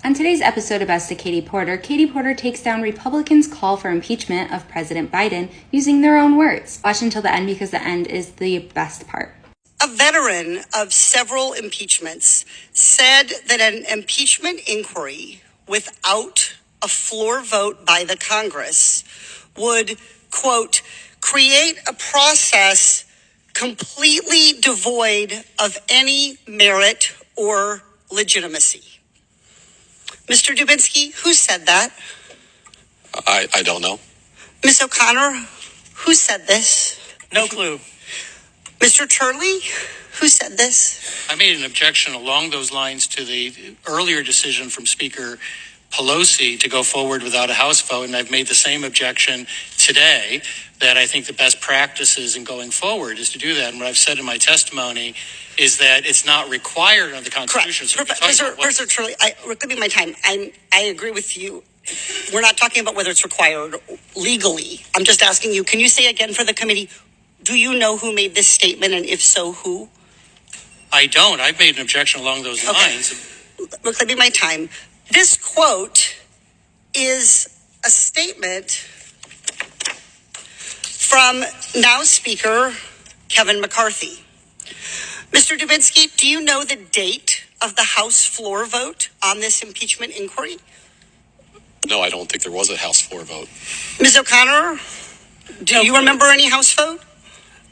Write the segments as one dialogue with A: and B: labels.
A: On today's episode of Best of Katie Porter takes down Republicans' call for impeachment of President Biden using their own words. Watch until the end because the end is the best part.
B: A veteran of several impeachments said that an impeachment inquiry without a floor vote by the Congress would, quote, create a process completely devoid of any merit or legitimacy. Mr. Dubinsky, who said that?
C: I don't know.
B: Ms. O'Connor, who said this?
D: No clue.
B: Mr. Turley, who said this?
D: I made an objection along those lines to the earlier decision from Speaker Pelosi to go forward without a House vote, and I've made the same objection today, that I think the best practices in going forward is to do that. And what I've said in my testimony is that it's not required under the Constitution.
B: Correct. Professor Turley, give me my time. I agree with you. We're not talking about whether it's required legally. I'm just asking you, can you say again for the committee, do you know who made this statement, and if so, who?
D: I don't. I've made an objection along those lines.
B: Look, let me my time. This quote is a statement from now Speaker Kevin McCarthy. Mr. Dubinsky, do you know the date of the House floor vote on this impeachment inquiry?
C: No, I don't think there was a House floor vote.
B: Ms. O'Connor, do you remember any House vote?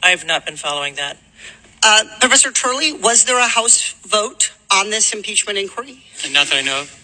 E: I've not been following that.
B: Professor Turley, was there a House vote on this impeachment inquiry?
D: And not that I know of.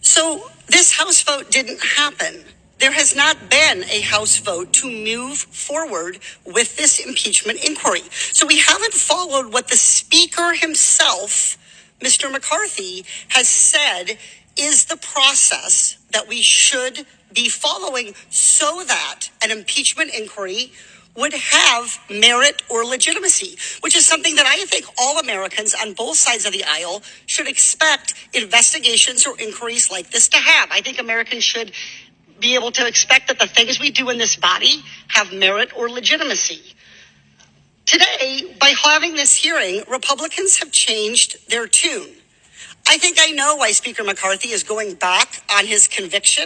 B: So this House vote didn't happen. There has not been a House vote to move forward with this impeachment inquiry. So we haven't followed what the Speaker himself, Mr. McCarthy, has said is the process that we should be following so that an impeachment inquiry would have merit or legitimacy, which is something that I think all Americans on both sides of the aisle should expect investigations or inquiries like this to have. I think Americans should be able to expect that the things we do in this body have merit or legitimacy. Today, by having this hearing, Republicans have changed their tune. I think I know why Speaker McCarthy is going back on his conviction.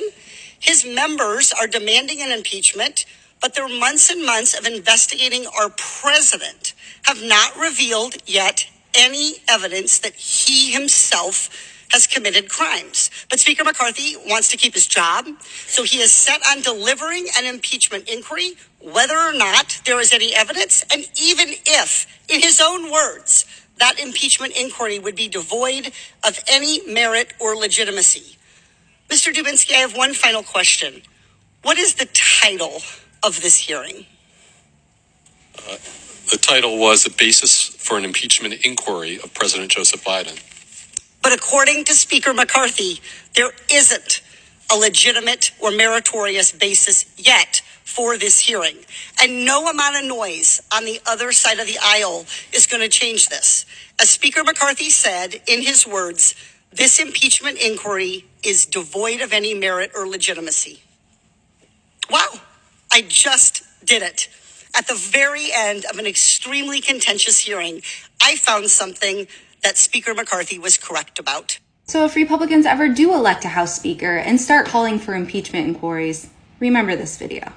B: His members are demanding an impeachment, but their months and months of investigating our president have not revealed yet any evidence that he himself has committed crimes. But Speaker McCarthy wants to keep his job, so he is set on delivering an impeachment inquiry, whether or not there is any evidence, and even if, in his own words, that impeachment inquiry would be devoid of any merit or legitimacy. Mr. Dubinsky, I have one final question. What is the title of this hearing?
C: The title was The Basis for an Impeachment Inquiry of President Joseph Biden.
B: But according to Speaker McCarthy, there isn't a legitimate or meritorious basis yet for this hearing. And no amount of noise on the other side of the aisle is going to change this. As Speaker McCarthy said, in his words, this impeachment inquiry is devoid of any merit or legitimacy. Wow, I just did it. At the very end of an extremely contentious hearing, I found something that Speaker McCarthy was correct about.
A: So if Republicans ever do elect a House Speaker and start calling for impeachment inquiries, remember this video.